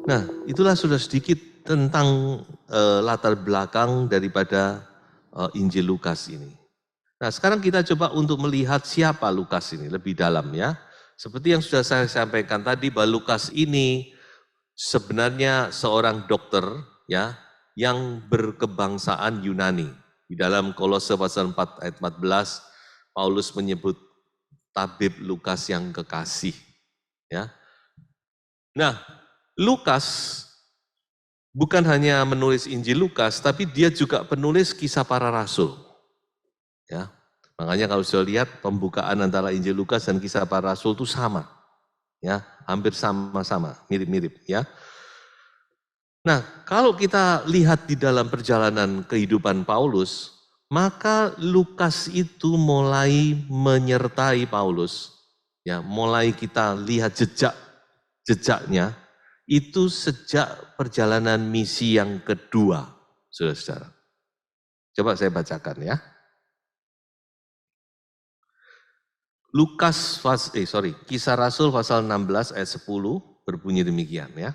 Nah, itulah sudah sedikit tentang latar belakang daripada Injil Lukas ini. Nah, sekarang kita coba untuk melihat siapa Lukas ini lebih dalam ya. Seperti yang sudah saya sampaikan tadi bahwa Lukas ini sebenarnya seorang dokter ya yang berkebangsaan Yunani. Di dalam Kolose pasal 4 ayat 14 Paulus menyebut tabib Lukas yang kekasih ya. Nah, Lukas bukan hanya menulis Injil Lukas, tapi dia juga penulis kisah para rasul. Ya, makanya kalau sudah lihat pembukaan antara Injil Lukas dan kisah para rasul itu sama, ya, hampir sama-sama, mirip-mirip, ya. Nah, kalau kita lihat di dalam perjalanan kehidupan Paulus, maka Lukas itu mulai menyertai Paulus, ya, mulai kita lihat jejaknya itu sejak perjalanan misi yang kedua, saudara-saudara. Coba saya bacakan ya. Kisah Rasul pasal 16 ayat 10 berbunyi demikian ya.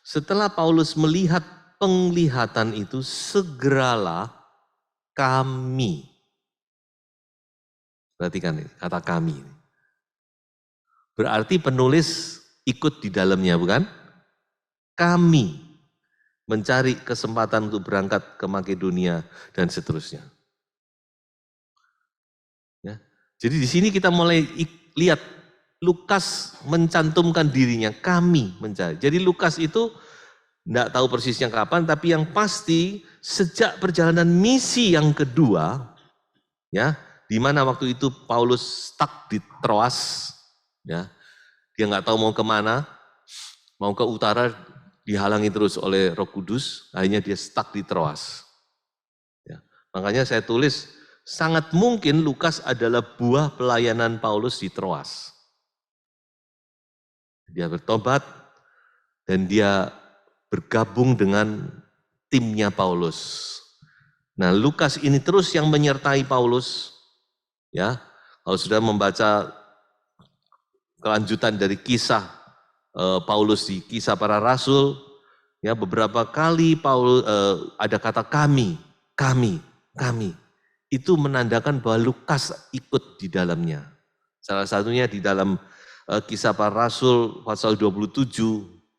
Setelah Paulus melihat penglihatan itu, segeralah kami. Perhatikan ini, kata kami. Berarti penulis ikut di dalamnya, bukan? Kami mencari kesempatan untuk berangkat ke Makedonia dan seterusnya. Ya. Jadi di sini kita mulai lihat Lukas mencantumkan dirinya, kami mencari. Jadi Lukas itu tidak tahu persisnya kapan, tapi yang pasti sejak perjalanan misi yang kedua, ya, di mana waktu itu Paulus stuck di Troas, ya, dia nggak tahu mau kemana, mau ke utara dihalangi terus oleh Roh Kudus, akhirnya dia stuck di Troas. Ya, makanya saya tulis sangat mungkin Lukas adalah buah pelayanan Paulus di Troas. Dia bertobat dan dia bergabung dengan timnya Paulus. Nah, Lukas ini terus yang menyertai Paulus. Ya, kalau sudah membaca kelanjutan dari kisah Paulus di kisah para rasul, ya beberapa kali Paulus ada kata kami. Itu menandakan bahwa Lukas ikut di dalamnya. Salah satunya di dalam kisah para rasul pasal 27,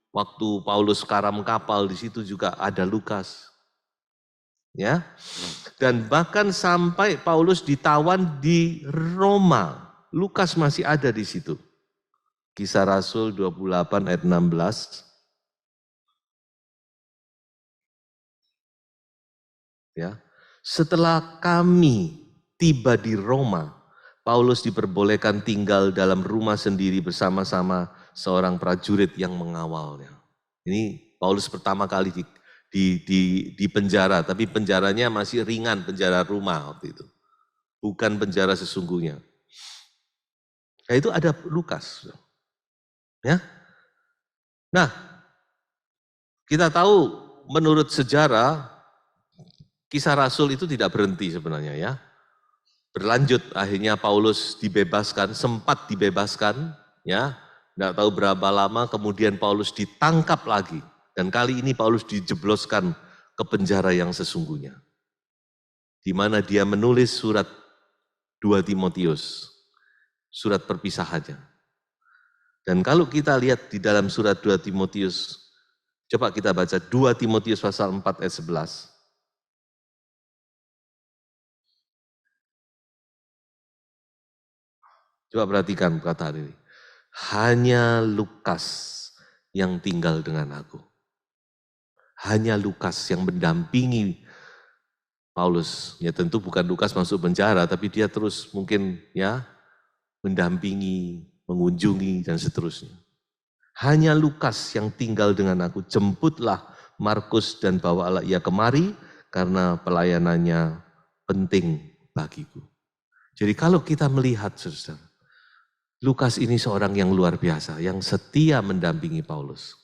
waktu Paulus karam kapal, di situ juga ada Lukas. Ya. Dan bahkan sampai Paulus ditawan di Roma, Lukas masih ada di situ. Kisah Rasul 28 ayat 16. Ya. Setelah kami tiba di Roma, Paulus diperbolehkan tinggal dalam rumah sendiri bersama-sama seorang prajurit yang mengawalnya. Ini Paulus pertama kali di penjara, tapi penjaranya masih ringan, penjara rumah waktu itu. Bukan penjara sesungguhnya. Nah, itu ada Lukas. Ya. Nah, kita tahu menurut sejarah kisah Rasul itu tidak berhenti sebenarnya ya. Berlanjut, akhirnya Paulus dibebaskan, sempat dibebaskan, ya, tidak tahu berapa lama, kemudian Paulus ditangkap lagi, dan kali ini Paulus dijebloskan ke penjara yang sesungguhnya, di mana dia menulis surat 2 Timotius, surat perpisahannya. Dan kalau kita lihat di dalam surat 2 Timotius, coba kita baca 2 Timotius pasal 4 ayat 11. Coba perhatikan perkataan ini. Hanya Lukas yang tinggal dengan aku. Hanya Lukas yang mendampingi Paulus. Ya tentu bukan Lukas masuk penjara, tapi dia terus mungkin ya mendampingi, mengunjungi dan seterusnya. Hanya Lukas yang tinggal dengan aku. Jemputlah Markus dan bawalah ia kemari karena pelayanannya penting bagiku. Jadi kalau kita melihat, saudara, Lukas ini seorang yang luar biasa, yang setia mendampingi Paulus.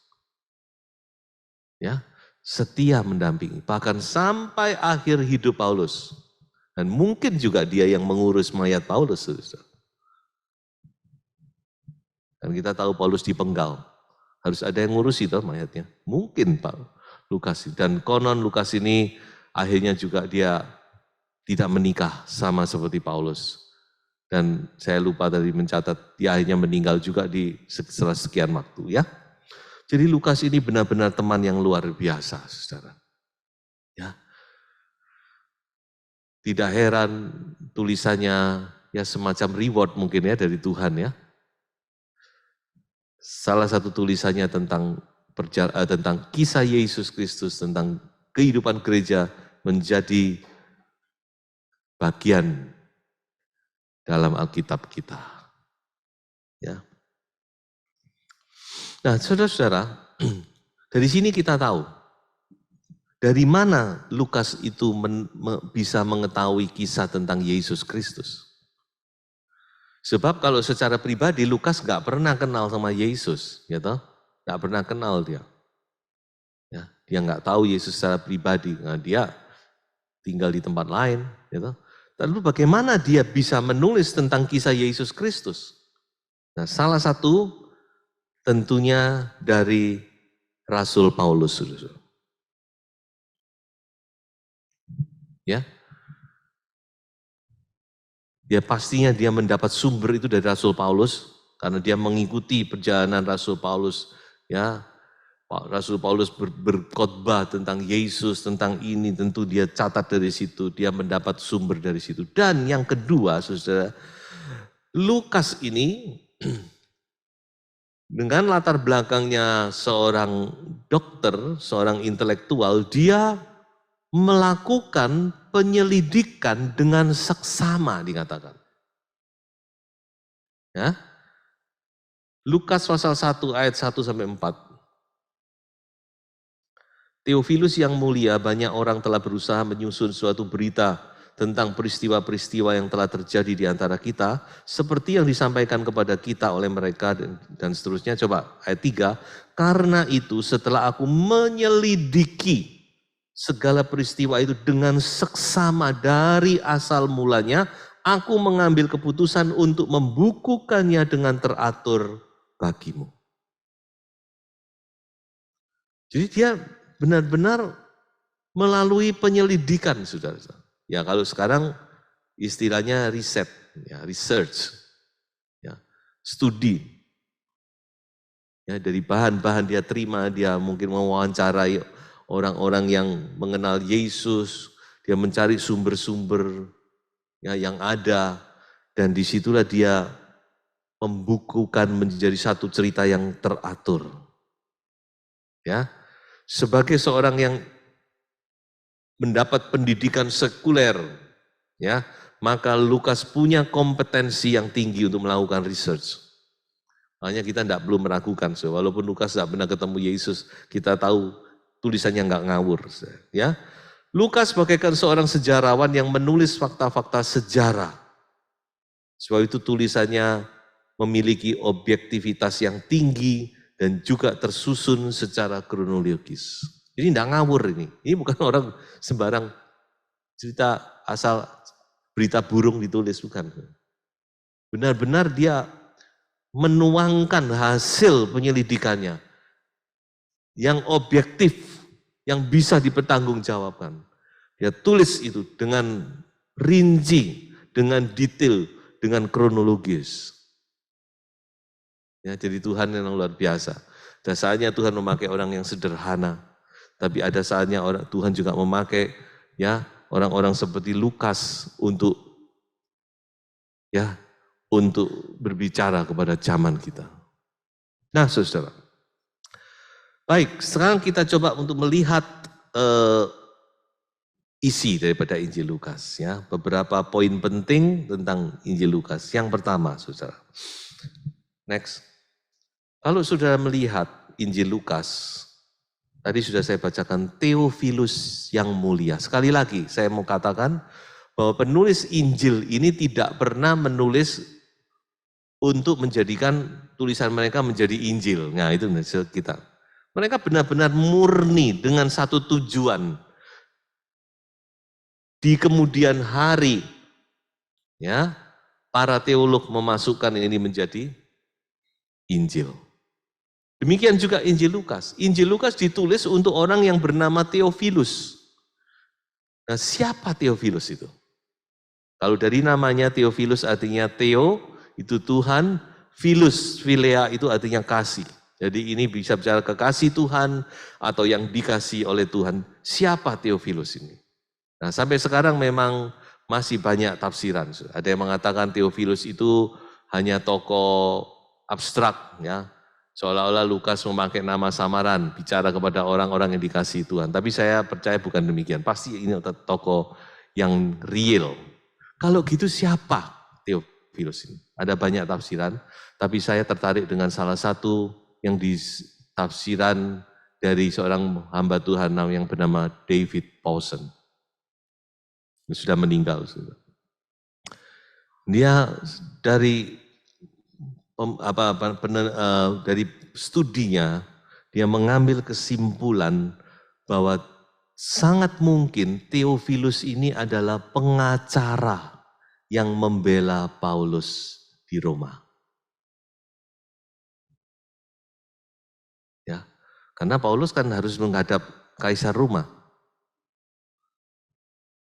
Ya, setia mendampingi, bahkan sampai akhir hidup Paulus. Dan mungkin juga dia yang mengurus mayat Paulus, saudara. Dan kita tahu Paulus dipenggal. Harus ada yang ngurusi toh mayatnya. Mungkin Pak Lukas. Dan konon Lukas ini akhirnya juga dia tidak menikah sama seperti Paulus. Dan saya lupa tadi mencatat, dia akhirnya meninggal juga setelah sekian waktu ya. Jadi Lukas ini benar-benar teman yang luar biasa, saudara. Ya. Tidak heran tulisannya ya semacam reward mungkin ya dari Tuhan ya. Salah satu tulisannya tentang kisah Yesus Kristus, tentang kehidupan gereja menjadi bagian dalam Alkitab kita. Ya. Nah, saudara-saudara, dari sini kita tahu dari mana Lukas itu bisa mengetahui kisah tentang Yesus Kristus. Sebab kalau secara pribadi Lukas nggak pernah kenal sama Yesus, gitu, nggak pernah kenal dia. Ya, dia nggak tahu Yesus secara pribadi, nah, dia tinggal di tempat lain, gitu. Lalu bagaimana dia bisa menulis tentang kisah Yesus Kristus? Nah, salah satu tentunya dari Rasul Paulus, ya. Dia pastinya dia mendapat sumber itu dari Rasul Paulus karena dia mengikuti perjalanan Rasul Paulus, ya. Rasul Paulus berkhotbah tentang Yesus, tentang ini, tentu dia catat dari situ, dia mendapat sumber dari situ. Dan yang kedua, saudara, Lukas ini dengan latar belakangnya seorang dokter, seorang intelektual, dia melakukan penyelidikan dengan seksama dikatakan. Ya. Lukas pasal 1 ayat 1 sampai 4. Theophilus yang mulia, banyak orang telah berusaha menyusun suatu berita tentang peristiwa-peristiwa yang telah terjadi di antara kita, seperti yang disampaikan kepada kita oleh mereka dan seterusnya. Coba ayat 3, karena itu setelah aku menyelidiki segala peristiwa itu dengan seksama dari asal mulanya, aku mengambil keputusan untuk membukukannya dengan teratur bagimu. Jadi dia benar-benar melalui penyelidikan, saudara-saudara. Ya kalau sekarang istilahnya riset, ya research, ya studi. Ya dari bahan-bahan dia terima, dia mungkin mewawancarai orang-orang yang mengenal Yesus, dia mencari sumber-sumber ya yang ada, dan disitulah dia membukukan menjadi satu cerita yang teratur. Ya, sebagai seorang yang mendapat pendidikan sekuler, ya, maka Lukas punya kompetensi yang tinggi untuk melakukan research. Makanya kita tidak perlu meragukan, walaupun Lukas tidak pernah ketemu Yesus, kita tahu tulisannya nggak ngawur, ya. Lukas bagaikan seorang sejarawan yang menulis fakta-fakta sejarah. Sebab itu tulisannya memiliki objektivitas yang tinggi dan juga tersusun secara kronologis. Ini tidak ngawur ini bukan orang sembarang cerita asal berita burung ditulis, bukan. Benar-benar dia menuangkan hasil penyelidikannya yang objektif, yang bisa dipertanggungjawabkan. Dia tulis itu dengan rinci, dengan detail, dengan kronologis. Ya, jadi Tuhan yang luar biasa. Ada saatnya Tuhan memakai orang yang sederhana, tapi ada saatnya Tuhan juga memakai ya orang-orang seperti Lukas untuk berbicara kepada zaman kita. Nah, saudara. Baik, sekarang kita coba untuk melihat isi daripada Injil Lukas, ya. Beberapa poin penting tentang Injil Lukas. Yang pertama, saudara. Next. Kalau saudara melihat Injil Lukas, tadi sudah saya bacakan Theophilus yang mulia. Sekali lagi saya mau katakan bahwa penulis Injil ini tidak pernah menulis untuk menjadikan tulisan mereka menjadi Injil. Nah itu kita. Mereka benar-benar murni dengan satu tujuan. Di kemudian hari, ya, para teolog memasukkan ini menjadi Injil. Demikian juga Injil Lukas. Injil Lukas ditulis untuk orang yang bernama Theophilus. Nah, siapa Theophilus itu? Kalau dari namanya Theophilus artinya Theo, itu Tuhan, Philus, Philea itu artinya kasih. Jadi ini bisa bicara kekasih Tuhan atau yang dikasih oleh Tuhan. Siapa Theophilus ini? Nah, sampai sekarang memang masih banyak tafsiran. Ada yang mengatakan Theophilus itu hanya tokoh abstrak, ya. Seolah-olah Lukas memakai nama samaran, bicara kepada orang-orang yang dikasihi Tuhan. Tapi saya percaya bukan demikian. Pasti ini tokoh yang real. Kalau gitu siapa Theophilus ini? Ada banyak tafsiran, tapi saya tertarik dengan salah satu yang di tafsiran dari seorang hamba Tuhan yang bernama David Pawson. Sudah meninggal. Dia dari dari studinya, dia mengambil kesimpulan bahwa sangat mungkin Theophilus ini adalah pengacara yang membela Paulus di Roma. Ya, karena Paulus kan harus menghadap Kaisar Roma.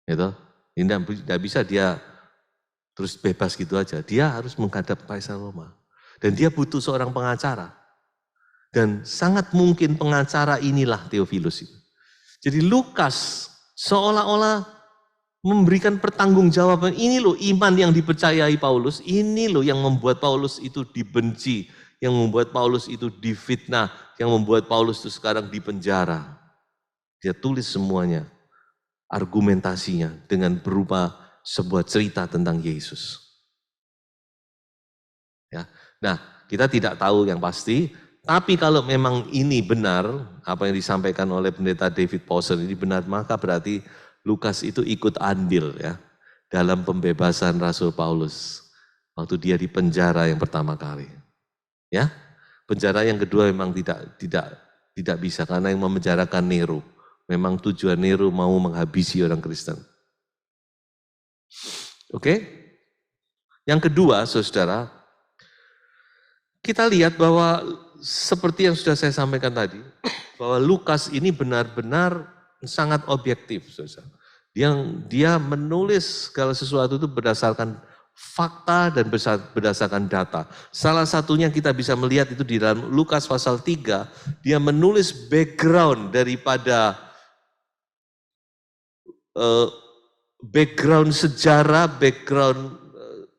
Gitu. Tidak bisa dia terus bebas gitu aja. Dia harus menghadap Kaisar Roma. Dan dia butuh seorang pengacara. Dan sangat mungkin pengacara inilah Theophilus itu. Jadi Lukas seolah-olah memberikan pertanggungjawaban, ini loh iman yang dipercayai Paulus, ini loh yang membuat Paulus itu dibenci, yang membuat Paulus itu difitnah, yang membuat Paulus itu sekarang dipenjara. Dia tulis semuanya, argumentasinya dengan berupa sebuah cerita tentang Yesus. Ya. Nah, kita tidak tahu yang pasti, tapi kalau memang ini benar, apa yang disampaikan oleh pendeta David Pawson ini benar, maka berarti Lukas itu ikut andil ya dalam pembebasan Rasul Paulus waktu dia di penjara yang pertama kali. Ya, penjara yang kedua memang tidak bisa karena yang memenjarakan Nero. Memang tujuan Nero mau menghabisi orang Kristen. Oke? Yang kedua, saudara, kita lihat bahwa seperti yang sudah saya sampaikan tadi, bahwa Lukas ini benar-benar sangat objektif, saudara. Dia menulis segala sesuatu itu berdasarkan fakta dan berdasarkan data. Salah satunya kita bisa melihat itu di dalam Lukas pasal 3, dia menulis background daripada background sejarah, background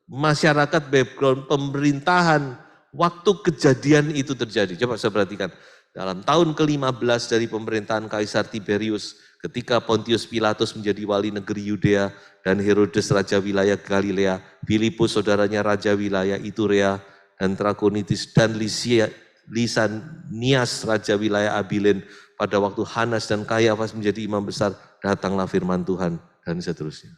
masyarakat, background pemerintahan, waktu kejadian itu terjadi. Coba saya perhatikan, dalam tahun ke-15 dari pemerintahan Kaisar Tiberius, ketika Pontius Pilatus menjadi wali negeri Yudea, dan Herodes raja wilayah Galilea, Filipus saudaranya raja wilayah Iturea, dan Trakonitis, dan Lisanias raja wilayah Abilene, pada waktu Hanas dan Kayafas menjadi imam besar, datanglah firman Tuhan, dan seterusnya.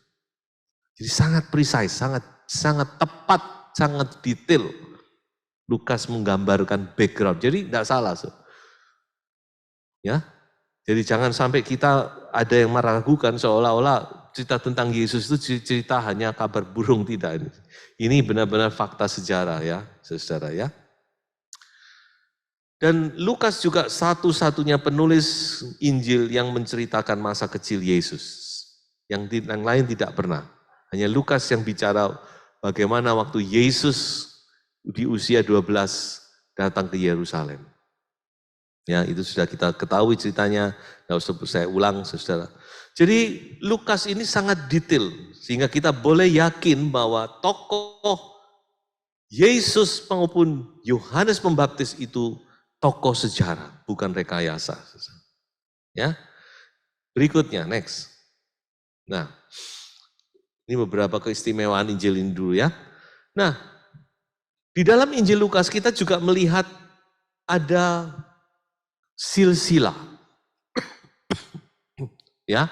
Jadi sangat precise, sangat tepat, sangat detail. Lukas menggambarkan background, jadi tidak salah. Ya, jadi jangan sampai kita ada yang meragukan seolah-olah cerita tentang Yesus itu cerita hanya kabar burung, tidak. Ini benar-benar fakta sejarah ya, saudara ya. Dan Lukas juga satu-satunya penulis Injil yang menceritakan masa kecil Yesus. Yang lain tidak pernah. Hanya Lukas yang bicara bagaimana waktu Yesus di usia 12 datang ke Yerusalem. Ya, itu sudah kita ketahui ceritanya, nggak usah saya ulang, saudara. Jadi Lukas ini sangat detail, sehingga kita boleh yakin bahwa tokoh Yesus maupun Yohanes Pembaptis itu tokoh sejarah, bukan rekayasa. Ya, berikutnya, next. Nah, ini beberapa keistimewaan Injil ini dulu ya. Nah, di dalam Injil Lukas kita juga melihat ada silsilah. Ya.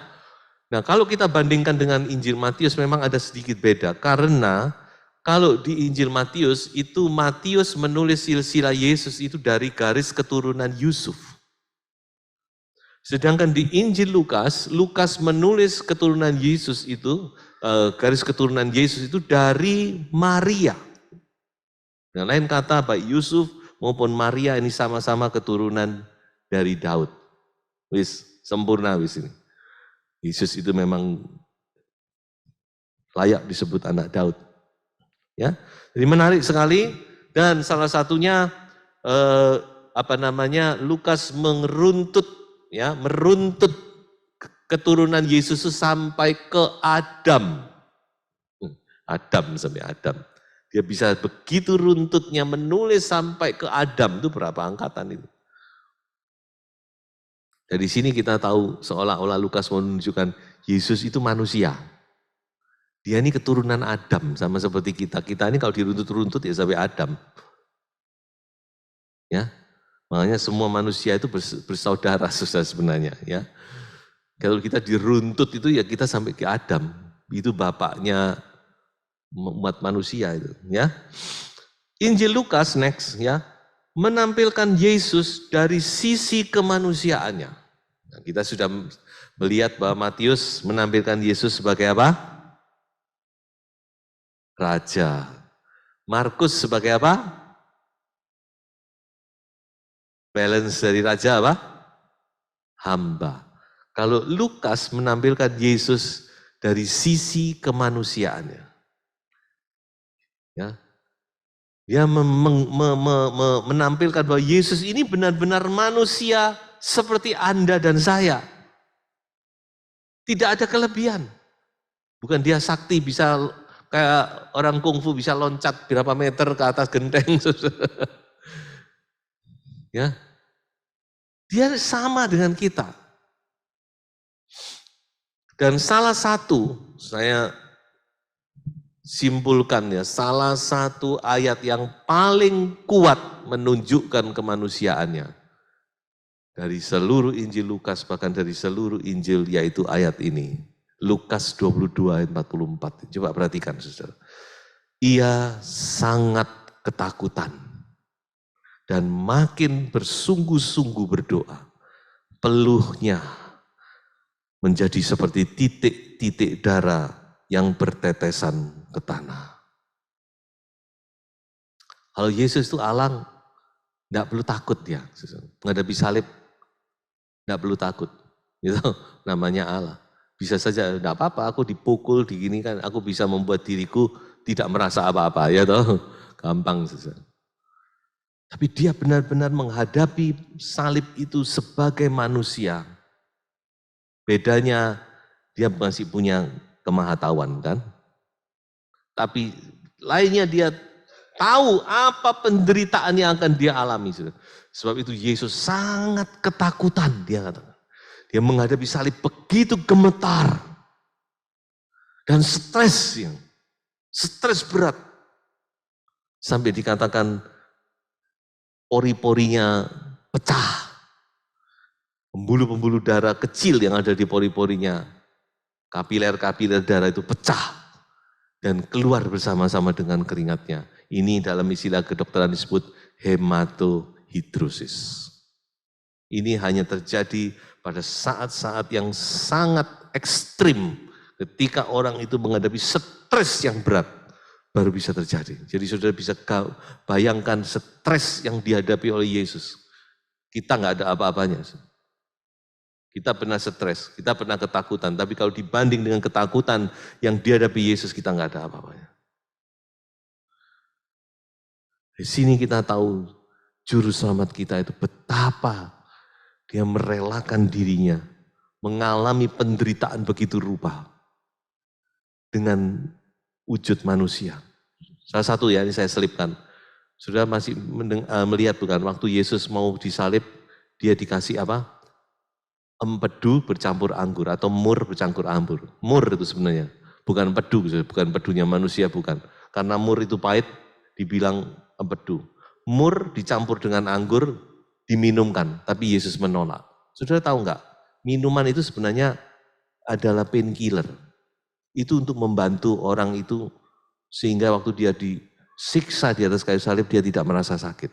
Nah, kalau kita bandingkan dengan Injil Matius memang ada sedikit beda karena kalau di Injil Matius itu Matius menulis silsilah Yesus itu dari garis keturunan Yusuf. Sedangkan di Injil Lukas, Lukas menulis keturunan Yesus itu, garis keturunan Yesus itu dari Maria. Dengan lain kata, baik Yusuf maupun Maria ini sama-sama keturunan dari Daud. Wis sempurna wis ini. Yesus itu memang layak disebut anak Daud. Ya, jadi menarik sekali dan salah satunya Lukas meruntut keturunan Yesus itu sampai ke Adam. Adam sampai Adam. Dia bisa begitu runtutnya menulis sampai ke Adam, itu berapa angkatan itu. Dari sini kita tahu seolah-olah Lukas menunjukkan Yesus itu manusia. Dia ini keturunan Adam sama seperti kita. Kita ini kalau diruntut-runtut ya sampai Adam. Ya. Makanya semua manusia itu bersaudara sebenarnya, ya. Kalau kita diruntut itu ya kita sampai ke Adam. Itu bapaknya umat manusia itu, ya. Injil Lukas next, ya, menampilkan Yesus dari sisi kemanusiaannya. Nah, kita sudah melihat bahwa Matius menampilkan Yesus sebagai apa? Raja. Markus sebagai apa? Balance dari raja apa? Hamba. Kalau Lukas menampilkan Yesus dari sisi kemanusiaannya. Ya. Dia menampilkan bahwa Yesus ini benar-benar manusia seperti Anda dan saya. Tidak ada kelebihan. Bukan dia sakti bisa kayak orang kungfu bisa loncat berapa meter ke atas genteng. Ya. Dia sama dengan kita. Dan salah satu, saya simpulkan ya, salah satu ayat yang paling kuat menunjukkan kemanusiaannya dari seluruh Injil Lukas, bahkan dari seluruh Injil, yaitu ayat ini. Lukas 22 ayat 44. Coba perhatikan, saudara. Ia sangat ketakutan dan makin bersungguh-sungguh berdoa. Peluhnya menjadi seperti titik-titik darah yang bertetesan ke tanah. Kalau Yesus itu alang, tidak perlu takut ya. Menghadapi salib, tidak perlu takut. Itu namanya Allah. Bisa saja, tidak apa-apa, aku dipukul, digini kan, aku bisa membuat diriku tidak merasa apa-apa, ya toh, gampang saja. Tapi dia benar-benar menghadapi salib itu sebagai manusia. Bedanya dia masih punya kemahatauan kan. Tapi lainnya dia tahu apa penderitaan yang akan dia alami. Sebab itu Yesus sangat ketakutan, dia katakan. Dia menghadapi salib begitu gemetar. Dan stres berat. Sampai dikatakan pori-porinya pecah. Pembuluh-pembuluh darah kecil yang ada di pori-porinya, kapiler-kapiler darah itu pecah dan keluar bersama-sama dengan keringatnya. Ini dalam istilah kedokteran disebut hematohidrosis. Ini hanya terjadi pada saat-saat yang sangat ekstrim ketika orang itu menghadapi stres yang berat. Baru bisa terjadi. Jadi saudara bisa bayangkan stres yang dihadapi oleh Yesus. Kita nggak ada apa-apanya. Kita pernah stres, kita pernah ketakutan. Tapi kalau dibanding dengan ketakutan yang dihadapi Yesus, kita nggak ada apa-apanya. Di sini kita tahu juru selamat kita itu betapa dia merelakan dirinya mengalami penderitaan begitu rupa dengan wujud manusia. Salah satu ya, ini saya selipkan. Sudah masih melihat bukan, waktu Yesus mau disalib, dia dikasih apa? Empedu bercampur anggur atau mur bercampur anggur. Mur itu sebenarnya, bukan empedu, bukan empedunya manusia, bukan. Karena mur itu pahit, dibilang empedu. Mur dicampur dengan anggur, diminumkan, tapi Yesus menolak. Saudara tahu enggak? Minuman itu sebenarnya adalah painkiller. Itu untuk membantu orang itu sehingga waktu dia disiksa di atas kayu salib dia tidak merasa sakit.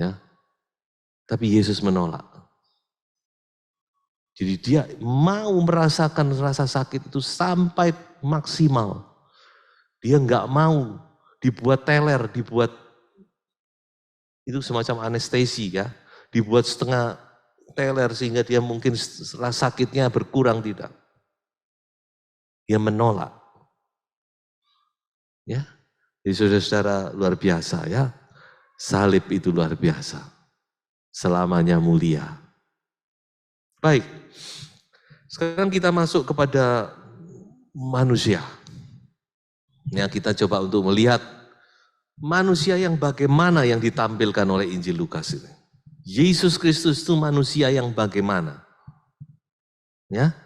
Ya. Tapi Yesus menolak. Jadi dia mau merasakan rasa sakit itu sampai maksimal. Dia enggak mau dibuat teler, dibuat itu semacam anestesi ya, dibuat setengah teler sehingga dia mungkin setelah sakitnya berkurang, tidak. Dia menolak. Ya. Jadi saudara-saudara, luar biasa ya. Salib itu luar biasa. Selamanya mulia. Baik. Sekarang kita masuk kepada manusia. Ya, kita coba untuk melihat manusia yang bagaimana yang ditampilkan oleh Injil Lukas ini. Yesus Kristus itu manusia yang bagaimana? Ya.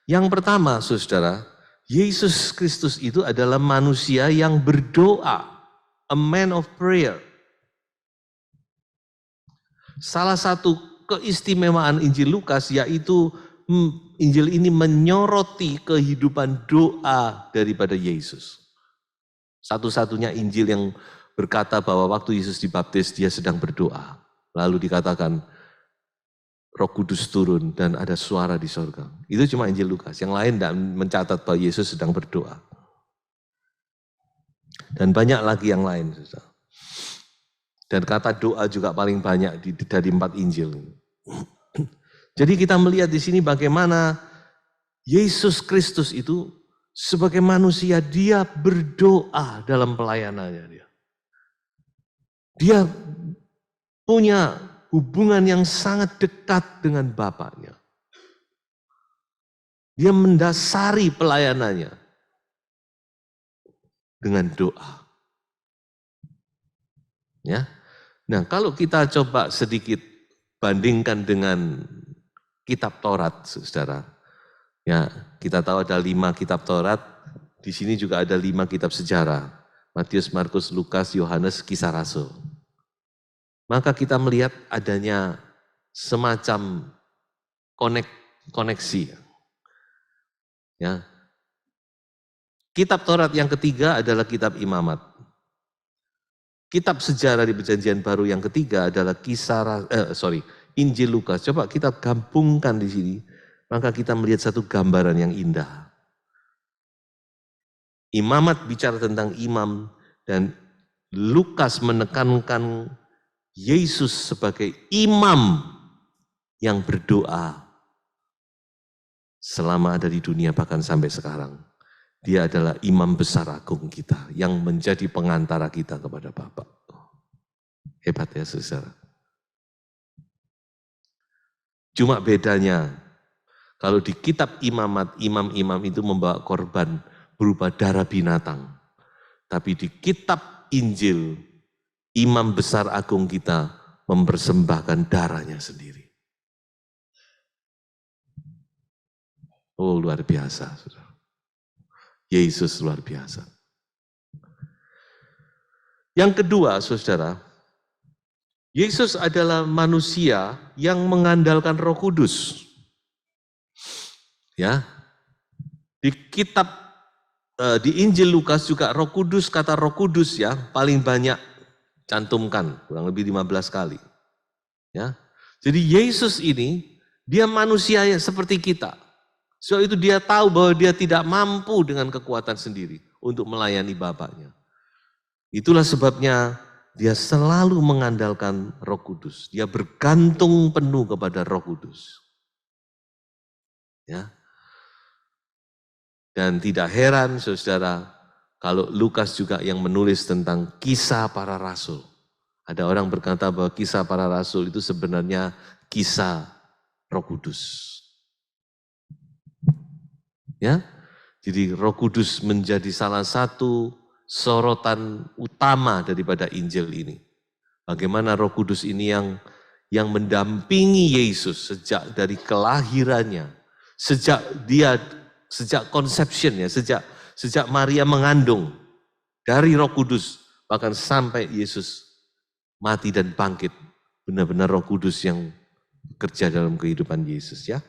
Yang pertama, saudara, Yesus Kristus itu adalah manusia yang berdoa, a man of prayer. Salah satu keistimewaan Injil Lukas yaitu Injil ini menyoroti kehidupan doa daripada Yesus. Satu-satunya Injil yang berkata bahwa waktu Yesus dibaptis dia sedang berdoa. Lalu dikatakan Roh Kudus turun dan ada suara di sorga. Itu cuma Injil Lukas. Yang lain tidak mencatat bahwa Yesus sedang berdoa. Dan banyak lagi yang lain. Dan kata doa juga paling banyak dari 4 Injil. Jadi kita melihat di sini bagaimana Yesus Kristus itu sebagai manusia dia berdoa dalam pelayanannya dia. Dia punya hubungan yang sangat dekat dengan Bapaknya. Dia mendasari pelayanannya dengan doa. Ya. Nah, kalau kita coba sedikit bandingkan dengan kitab Taurat, Saudara. Ya, kita tahu ada 5 kitab Taurat, di sini juga ada 5 kitab sejarah. Matius, Markus, Lukas, Yohanes, Kisah Rasul. Maka kita melihat adanya semacam koneksi. Ya. Kitab Taurat yang ketiga adalah kitab Imamat. Kitab sejarah di Perjanjian Baru yang ketiga adalah Injil Lukas. Coba kita gabungkan di sini, maka kita melihat satu gambaran yang indah. Imamat bicara tentang imam dan Lukas menekankan Yesus sebagai imam yang berdoa selama ada di dunia bahkan sampai sekarang. Dia adalah imam besar agung kita yang menjadi pengantara kita kepada Bapa. Hebat ya saudara. Cuma bedanya kalau di kitab Imamat, imam-imam itu membawa korban berupa darah binatang. Tapi di kitab Injil, imam besar agung kita mempersembahkan darahnya sendiri. Oh luar biasa, saudara. Yesus luar biasa. Yang kedua, saudara, Yesus adalah manusia yang mengandalkan Roh Kudus. Ya, di kitab di Injil Lukas juga Roh Kudus, kata Roh Kudus ya paling banyak cantumkan, kurang lebih 15 kali. Ya, jadi Yesus ini dia manusia yang seperti kita. So itu dia tahu bahwa dia tidak mampu dengan kekuatan sendiri untuk melayani Bapaknya. Itulah sebabnya dia selalu mengandalkan Roh Kudus. Dia bergantung penuh kepada Roh Kudus. Ya. Dan tidak heran saudara, kalau Lukas juga yang menulis tentang kisah para rasul. Ada orang berkata bahwa kisah para rasul itu sebenarnya kisah Roh Kudus. Ya, jadi Roh Kudus menjadi salah satu sorotan utama daripada Injil ini. Bagaimana Roh Kudus ini yang mendampingi Yesus sejak dari kelahirannya, sejak conception-nya, sejak Maria mengandung dari Roh Kudus, bahkan sampai Yesus mati dan bangkit. Benar-benar Roh Kudus yang bekerja dalam kehidupan Yesus ya.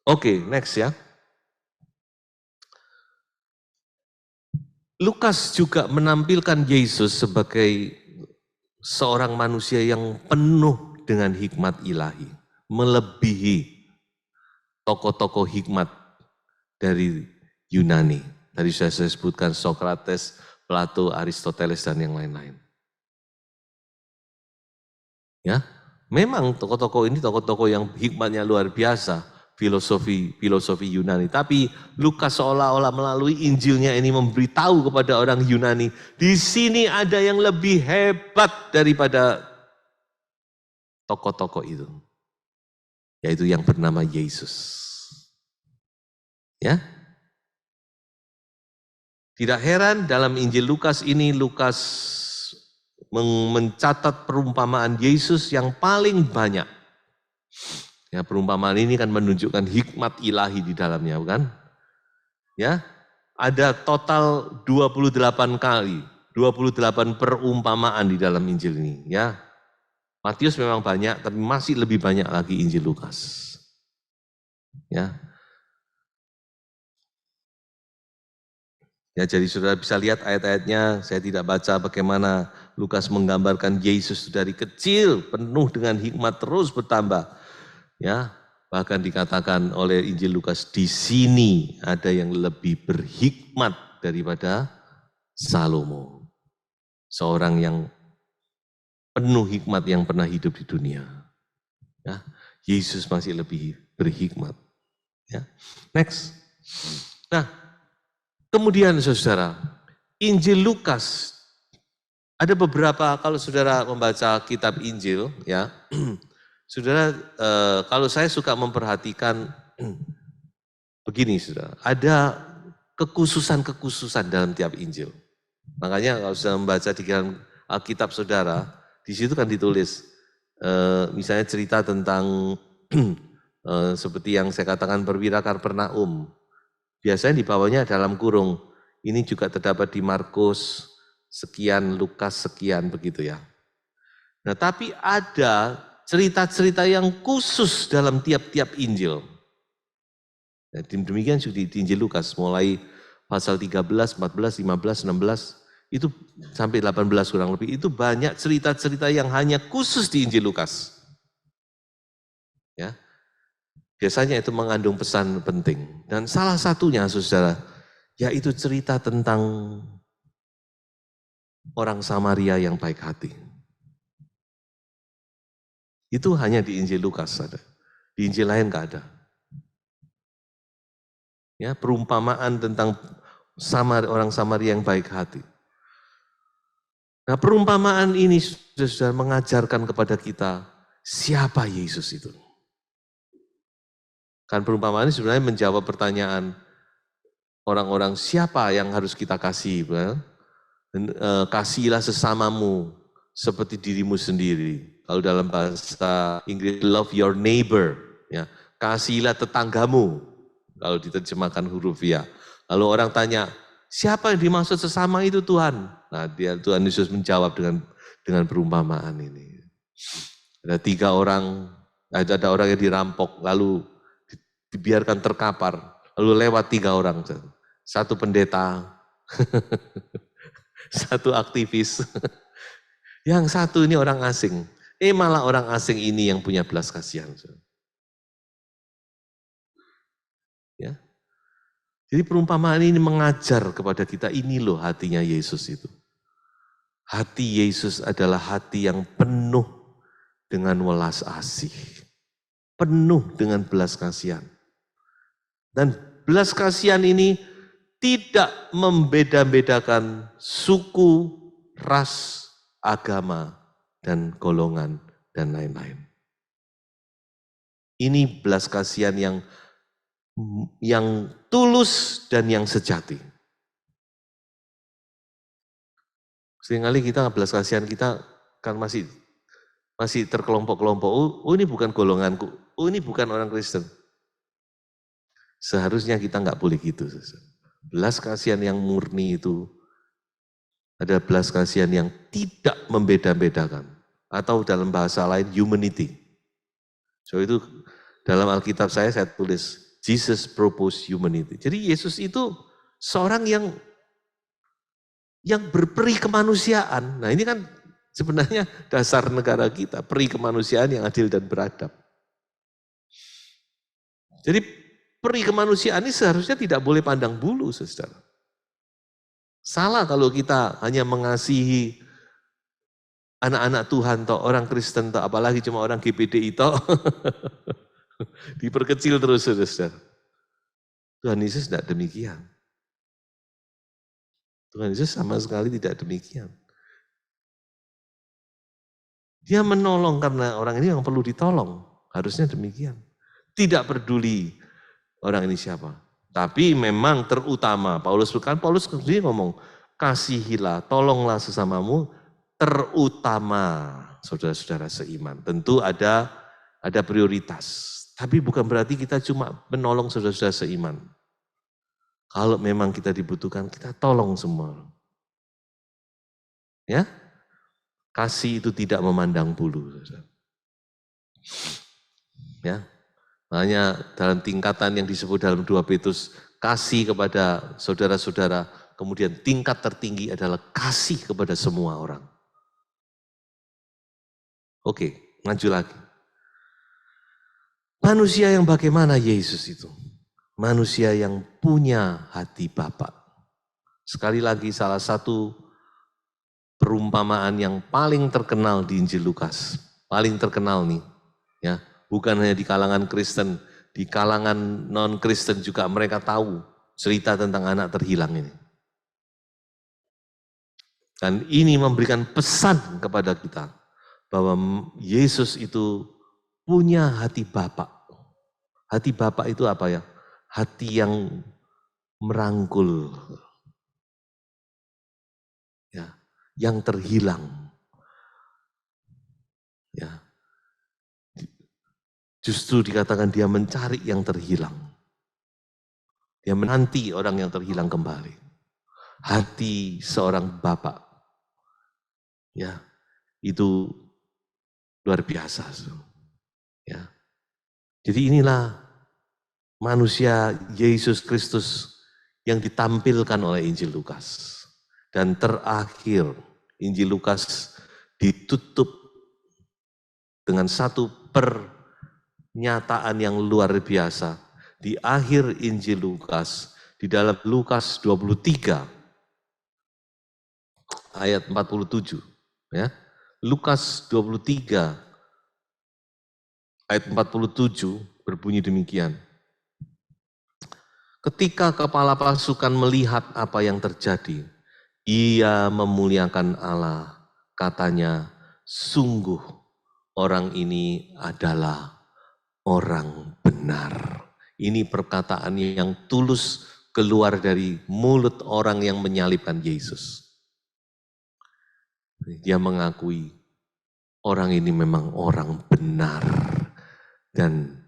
Oke, next ya. Lukas juga menampilkan Yesus sebagai seorang manusia yang penuh dengan hikmat ilahi, melebihi tokoh-tokoh hikmat dari Yunani. Tadi saya sebutkan Sokrates, Plato, Aristoteles, dan yang lain-lain. Ya, memang tokoh-tokoh ini tokoh-tokoh yang hikmatnya luar biasa, filosofi Yunani. Tapi Lukas seolah-olah melalui Injilnya ini memberitahu kepada orang Yunani, di sini ada yang lebih hebat daripada tokoh-tokoh itu, yaitu yang bernama Yesus. Ya, tidak heran dalam Injil Lukas ini Lukas mencatat perumpamaan Yesus yang paling banyak. Ya, perumpamaan ini kan menunjukkan hikmat ilahi di dalamnya, bukan? Ya, ada total 28 kali, 28 perumpamaan di dalam Injil ini. Ya, Matius memang banyak, tapi masih lebih banyak lagi Injil Lukas. Ya, jadi saudara bisa lihat ayat-ayatnya, saya tidak baca bagaimana Lukas menggambarkan Yesus dari kecil, penuh dengan hikmat terus bertambah. Ya, bahkan dikatakan oleh Injil Lukas, di sini ada yang lebih berhikmat daripada Salomo. Seorang yang penuh hikmat yang pernah hidup di dunia. Ya, Yesus masih lebih berhikmat. Ya. Next. Nah, kemudian saudara, Injil Lukas, ada beberapa, kalau saudara membaca kitab Injil, ya, saudara, kalau saya suka memperhatikan begini, saudara, ada kekhususan-kekhususan dalam tiap Injil. Makanya kalau sudah membaca di dalam Alkitab saudara, di situ kan ditulis, misalnya cerita tentang seperti yang saya katakan perwira Kapernaum. Biasanya di bawahnya dalam kurung. Ini juga terdapat di Markus sekian, Lukas sekian, begitu ya. Nah, tapi ada cerita-cerita yang khusus dalam tiap-tiap Injil. Nah, demikian juga di Injil Lukas, mulai pasal 13, 14, 15, 16, itu sampai 18 kurang lebih, itu banyak cerita-cerita yang hanya khusus di Injil Lukas. Ya, biasanya itu mengandung pesan penting. Dan salah satunya, saudara, yaitu cerita tentang orang Samaria yang baik hati. Itu hanya di Injil Lukas ada. Di Injil lain nggak ada. Ya, perumpamaan tentang orang Samaria yang baik hati. Nah, perumpamaan ini sudah mengajarkan kepada kita siapa Yesus itu. Kan perumpamaan ini sebenarnya menjawab pertanyaan orang-orang siapa yang harus kita kasih. Kasihilah sesamamu seperti dirimu sendiri. Kalau dalam bahasa Inggris, love your neighbor. Ya, kasihilah tetanggamu. Kalau diterjemahkan hurufiah. Lalu orang tanya, siapa yang dimaksud sesama itu Tuhan? Nah, Tuhan Yesus menjawab dengan perumpamaan ini. Ada orang yang dirampok, lalu dibiarkan terkapar, lalu lewat 3 orang. Satu pendeta, satu aktivis, yang satu ini orang asing. Malah orang asing ini yang punya belas kasihan. Ya. Jadi perumpamaan ini mengajar kepada kita, ini loh hatinya Yesus itu. Hati Yesus adalah hati yang penuh dengan welas asih. Penuh dengan belas kasihan. Dan belas kasihan ini tidak membeda-bedakan suku, ras, agama, dan golongan, dan lain-lain. Ini belas kasihan yang tulus dan yang sejati. Seringkali kita belas kasihan kita kan masih terkelompok-kelompok. Oh ini bukan golonganku. Oh ini bukan orang Kristen. Seharusnya kita nggak boleh gitu. Belas kasihan yang murni itu ada belas kasihan yang tidak membeda-bedakan. Atau dalam bahasa lain, humanity. So itu dalam Alkitab saya tulis, Jesus proposed humanity. Jadi Yesus itu seorang yang berperi kemanusiaan. Nah ini kan sebenarnya dasar negara kita, peri kemanusiaan yang adil dan beradab. Jadi peri kemanusiaan ini seharusnya tidak boleh pandang bulu, saudara. Salah kalau kita hanya mengasihi anak-anak Tuhan toh, orang Kristen toh, apalagi cuma orang GPDI toh. Diperkecil terus, saudara. Tuhan Yesus tidak demikian. Tuhan Yesus sama sekali tidak demikian. Dia menolong karena orang ini yang perlu ditolong. Harusnya demikian. Tidak peduli orang ini siapa. Tapi memang terutama, Paulus sendiri ngomong, kasihilah, tolonglah sesamamu, terutama saudara-saudara seiman. Tentu ada prioritas. Tapi bukan berarti kita cuma menolong saudara-saudara seiman. Kalau memang kita dibutuhkan, kita tolong semua. Ya, kasih itu tidak memandang bulu. Ya, makanya dalam tingkatan yang disebut dalam 2 Petrus, kasih kepada saudara-saudara, kemudian tingkat tertinggi adalah kasih kepada semua orang. Oke, maju lagi. Manusia yang bagaimana Yesus itu? Manusia yang punya hati Bapa. Sekali lagi salah satu perumpamaan yang paling terkenal di Injil Lukas. Paling terkenal nih, ya. Bukan hanya di kalangan Kristen, di kalangan non-Kristen juga mereka tahu cerita tentang anak terhilang ini. Dan ini memberikan pesan kepada kita bahwa Yesus itu punya hati Bapa. Hati Bapa itu apa ya? Hati yang merangkul, ya, yang terhilang, ya. Justru dikatakan dia mencari yang terhilang. Dia menanti orang yang terhilang kembali. Hati seorang Bapa, ya, itu luar biasa, ya. Jadi inilah manusia Yesus Kristus yang ditampilkan oleh Injil Lukas. Dan terakhir Injil Lukas ditutup dengan satu pernyataan yang luar biasa. Di akhir Injil Lukas, di dalam Lukas 23 ayat 47, ya. Lukas 23 ayat 47 berbunyi demikian. Ketika kepala pasukan melihat apa yang terjadi, ia memuliakan Allah. Katanya, sungguh orang ini adalah orang benar. Ini perkataan yang tulus keluar dari mulut orang yang menyalibkan Yesus. Dia mengakui orang ini memang orang benar. Dan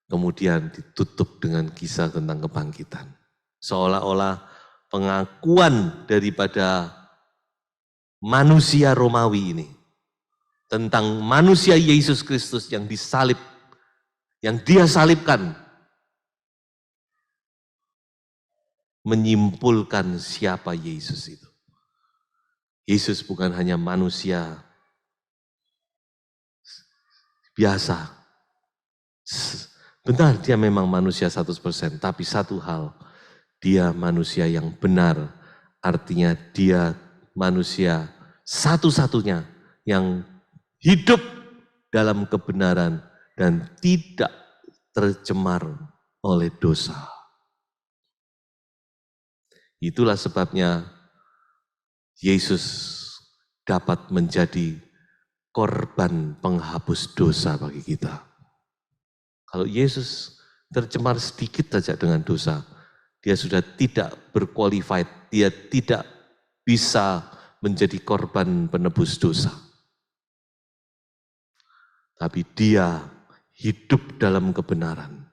kemudian ditutup dengan kisah tentang kebangkitan. Seolah-olah pengakuan daripada manusia Romawi ini tentang manusia Yesus Kristus yang disalib, yang dia salibkan, menyimpulkan siapa Yesus itu. Yesus bukan hanya manusia biasa. Benar, dia memang manusia 100%, tapi satu hal, dia manusia yang benar, artinya dia manusia satu-satunya yang hidup dalam kebenaran dan tidak tercemar oleh dosa. Itulah sebabnya Yesus dapat menjadi korban penghapus dosa bagi kita. Kalau Yesus tercemar sedikit saja dengan dosa, dia sudah tidak berqualified, dia tidak bisa menjadi korban penebus dosa. Tapi dia hidup dalam kebenaran.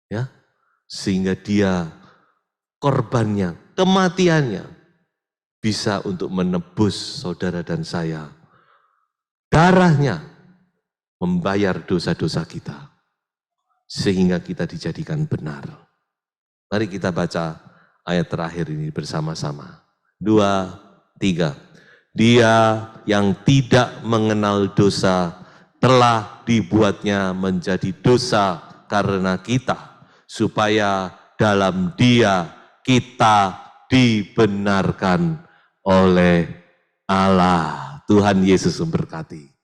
Ya, sehingga dia korbannya, kematiannya bisa untuk menebus saudara dan saya. Darahnya membayar dosa-dosa kita, sehingga kita dijadikan benar. Mari kita baca ayat terakhir ini bersama-sama. 2, 3. Dia yang tidak mengenal dosa telah dibuatnya menjadi dosa karena kita, supaya dalam Dia kita dibenarkan oleh Allah. Tuhan Yesus memberkati.